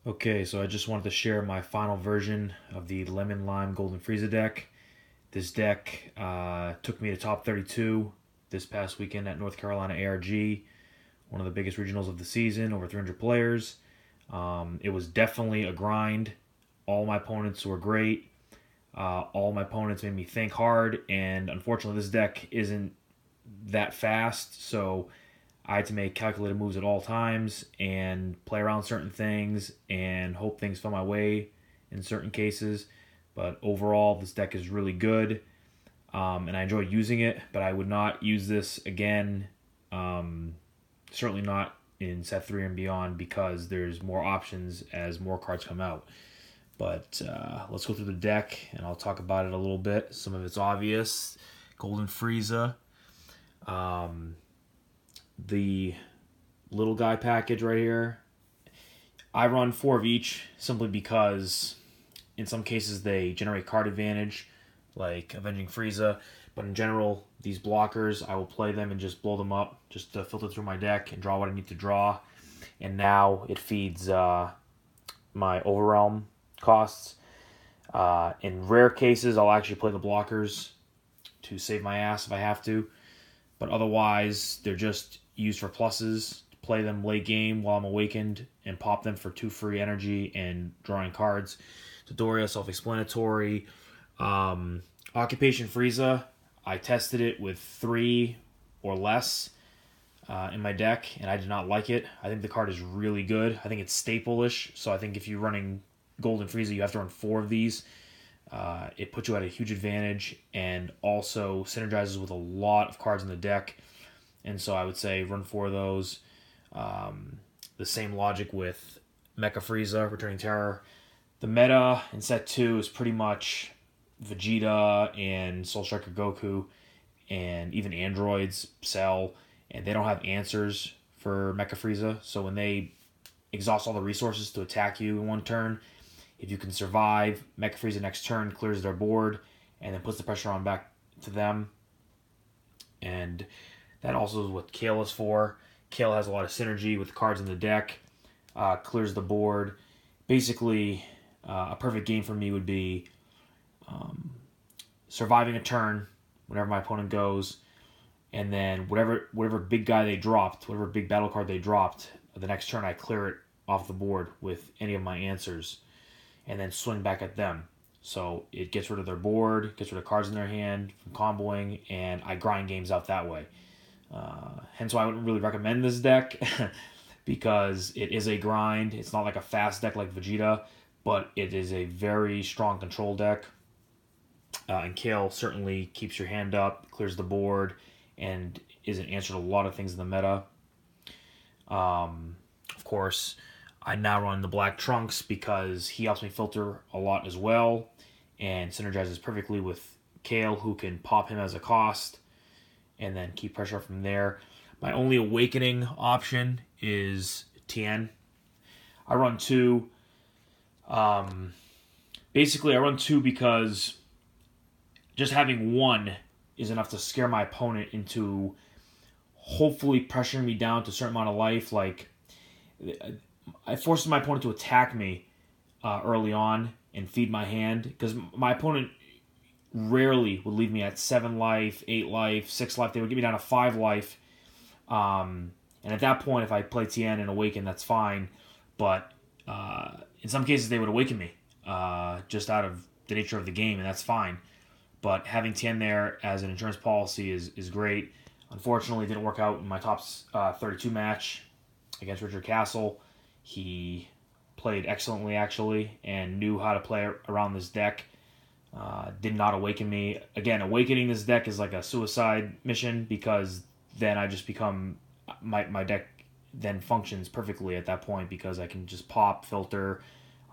Okay, so I just wanted to share my final version of the Lemon Lime Golden Frieza deck. This deck took me to top 32 this past weekend at North Carolina ARG, one of the biggest regionals of the season, over 300 players. It was definitely a grind. All my opponents were great. All my opponents made me think hard, and unfortunately, this deck isn't that fast, so I had to make calculated moves at all times and play around certain things and hope things fell my way in certain cases. But overall, this deck is really good, and I enjoy using it, but I would not use this again. Certainly not in set 3 and beyond, because there's more options as more cards come out. But let's go through the deck, and I'll talk about it a little bit. Some of it's obvious. Golden Frieza. The little guy package right here. I run 4 of each simply because in some cases they generate card advantage, like Avenging Frieza. But in general, these blockers, I will play them and just blow them up, just to filter through my deck and draw what I need to draw. And now it feeds my Overwhelm costs. In rare cases, I'll actually play the blockers to save my ass if I have to. But otherwise, they're just used for pluses. Play them late game while I'm awakened and pop them for 2 free energy and drawing cards. Dodoria, self-explanatory. Occupation Frieza, I tested it with 3 or less in my deck, and I did not like it. I think the card is really good. I think it's staple-ish, so I think if you're running Golden Frieza, you have to run 4 of these. It puts you at a huge advantage and also synergizes with a lot of cards in the deck. And so I would say run 4 of those. The same logic with Mecha Frieza, Returning Terror. The meta in set 2 is pretty much Vegeta and Soul Striker Goku and even androids, Cell, and they don't have answers for Mecha Frieza. So when they exhaust all the resources to attack you in one turn, if you can survive, Mecha Frieza next turn clears their board and then puts the pressure on back to them. And that also is what Kale is for. Kale has a lot of synergy with the cards in the deck, clears the board. Basically, a perfect game for me would be surviving a turn whenever my opponent goes, and then whatever big guy they dropped, whatever big battle card they dropped, the next turn I clear it off the board with any of my answers, and then swing back at them. So it gets rid of their board, gets rid of cards in their hand from comboing, and I grind games out that way. Hence why I wouldn't really recommend this deck, because it is a grind. It's not like a fast deck like Vegeta, but it is a very strong control deck. And Kale certainly keeps your hand up, clears the board, and is an answer to a lot of things in the meta. Of course, I now run the Black Trunks because he helps me filter a lot as well and synergizes perfectly with Kale, who can pop him as a cost and then keep pressure from there. My only awakening option is Tien. I run 2. Basically, I run 2 because just having 1 is enough to scare my opponent into hopefully pressuring me down to a certain amount of life. Like, I forces my opponent to attack me early on and feed my hand, because my opponent rarely would leave me at 7 life, 8 life, 6 life. They would get me down to 5 life. And at that point, if I play Tien and awaken, that's fine. But in some cases, they would awaken me just out of the nature of the game, and that's fine. But having Tien there as an insurance policy is great. Unfortunately, it didn't work out in my top 32 match against Richard Castle. He played excellently, actually, and knew how to play around this deck. Did not awaken me. Again, awakening this deck is like a suicide mission, because then I just become... My deck then functions perfectly at that point, because I can just pop, filter,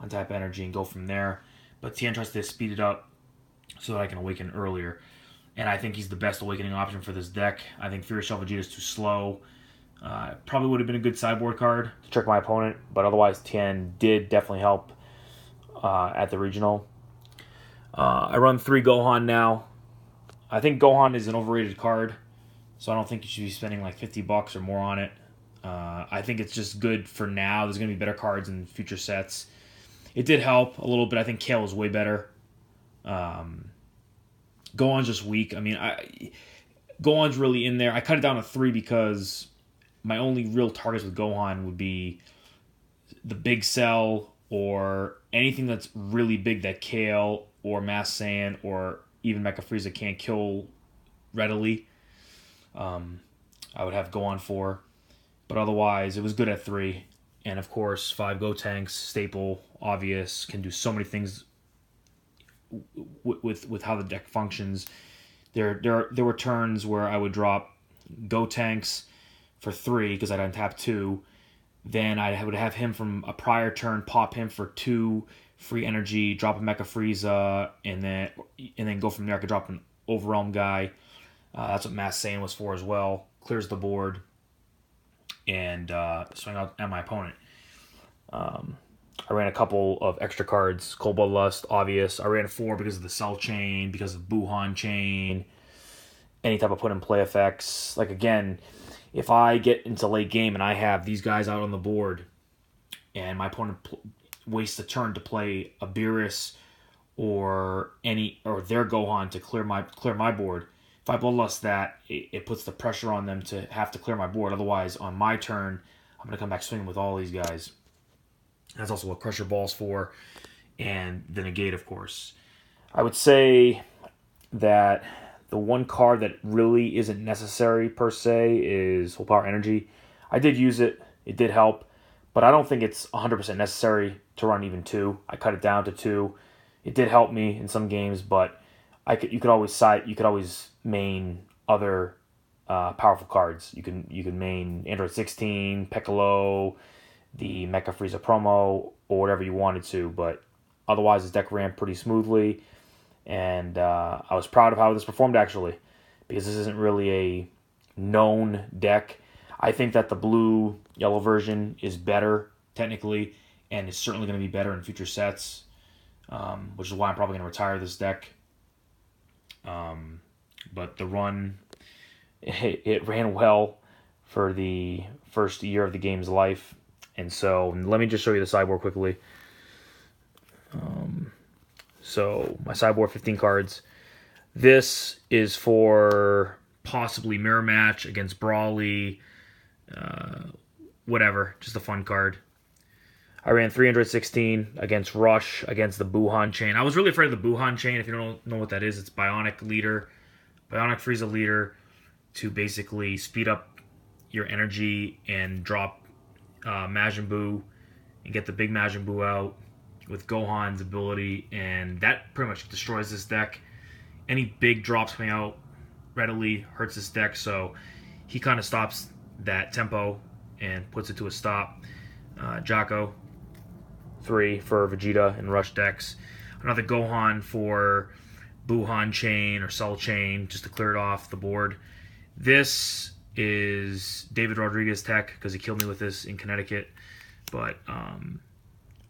untap energy, and go from there. But Tien tries to speed it up so that I can awaken earlier. And I think he's the best awakening option for this deck. I think Furious Shell Vegeta is too slow. Probably would have been a good sideboard card to trick my opponent, but otherwise Tien did definitely help at the regional. I run 3 Gohan now. I think Gohan is an overrated card, so I don't think you should be spending like $50 or more on it. I think it's just good for now. There's going to be better cards in future sets. It did help a little bit. I think Kale was way better. Gohan's just weak. I mean, Gohan's really in there. I cut it down to 3 because my only real targets with Gohan would be the Big Cell or anything that's really big that Kale or Masked Saiyan or even Mecha Frieza can't kill readily. I would have Gohan 4. But otherwise, it was good at 3. And of course, 5 Gotenks, staple, obvious, can do so many things with how the deck functions. There were turns where I would drop Gotenks for 3 because I'd untap 2. Then I would have him from a prior turn, pop him for 2 free energy, drop a Mecha Frieza, and then go from there. I could drop an Overwhelm guy. That's what Masked Saiyan was for as well. Clears the board and swing out at my opponent. I ran a couple of extra cards. Cold Bloodlust, obvious. I ran 4 because of the Cell Chain, because of Buhan Chain, any type of put-in-play effects. Like, again, if I get into late game and I have these guys out on the board and my opponent wastes a turn to play a Beerus or their Gohan to clear my board, if I Bloodlust that, it puts the pressure on them to have to clear my board. Otherwise, on my turn, I'm going to come back swinging with all these guys. That's also what Crusher Ball's for, and the Negate, of course. I would say that the one card that really isn't necessary, per se, is Full Power Energy. I did use it. It did help, but I don't think it's 100% necessary to run even 2. I cut it down to 2. It did help me in some games, but you could always main other powerful cards. You can main Android 16, Piccolo, the Mecha Frieza promo, or whatever you wanted to, but otherwise this deck ran pretty smoothly, and I was proud of how this performed, actually, because this isn't really a known deck. I think that the blue-yellow version is better, technically, and it's certainly going to be better in future sets, which is why I'm probably going to retire this deck. But the run, it ran well for the first year of the game's life. And so let me just show you the sideboard quickly. So my sideboard, 15 cards. This is for possibly Mirror Match against Brawly, whatever, just a fun card. I ran 316 against Rush, against the Buhan Chain. I was really afraid of the Buhan Chain. If you don't know what that is, it's Bionic Frieza leader to basically speed up your energy and drop Majin Buu and get the big Majin Buu out with Gohan's ability, and that pretty much destroys this deck. Any big drops coming out readily hurts this deck, so he kind of stops that tempo and puts it to a stop. Jocko, 3 for Vegeta and Rush decks. Another Gohan for Buhan Chain or Cell Chain, just to clear it off the board. This is David Rodriguez tech, because he killed me with this in Connecticut. But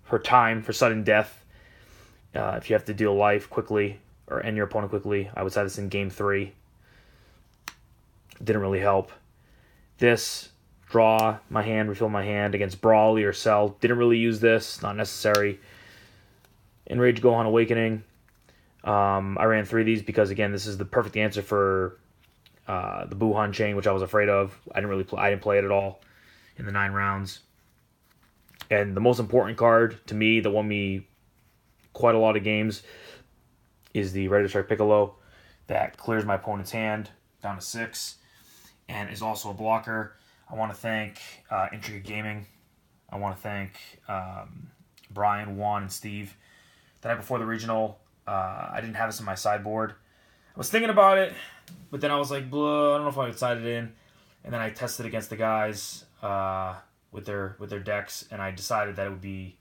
for sudden death, if you have to deal life quickly or end your opponent quickly, I would say this in game 3. Didn't really help. This, draw my hand, refill my hand against Brawly or Cell. Didn't really use this, not necessary. Enrage Gohan Awakening. I ran 3 of these because, again, this is the perfect answer for the Buhan Chain, which I was afraid of. I didn't play it at all in the 9 rounds. And the most important card to me that won me quite a lot of games is the Ready to Strike Piccolo that clears my opponent's hand down to 6 and is also a blocker. I want to thank Intricate Gaming. I want to thank Brian, Juan, and Steve. The night before the regional, I didn't have this in my sideboard. I was thinking about it, but then I was like, blah, I don't know if I decided in. And then I tested against the guys with their decks, and I decided that it would be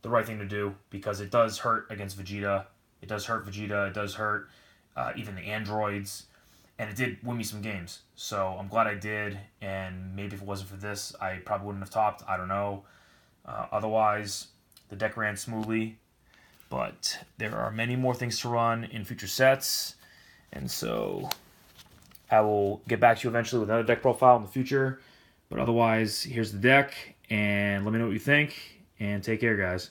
the right thing to do because it does hurt against Vegeta. It does hurt Vegeta. It does hurt even the androids. And it did win me some games. So I'm glad I did. And maybe if it wasn't for this, I probably wouldn't have topped. I don't know. Otherwise, the deck ran smoothly. But there are many more things to run in future sets. And so I will get back to you eventually with another deck profile in the future. But otherwise, here's the deck, and let me know what you think, and take care, guys.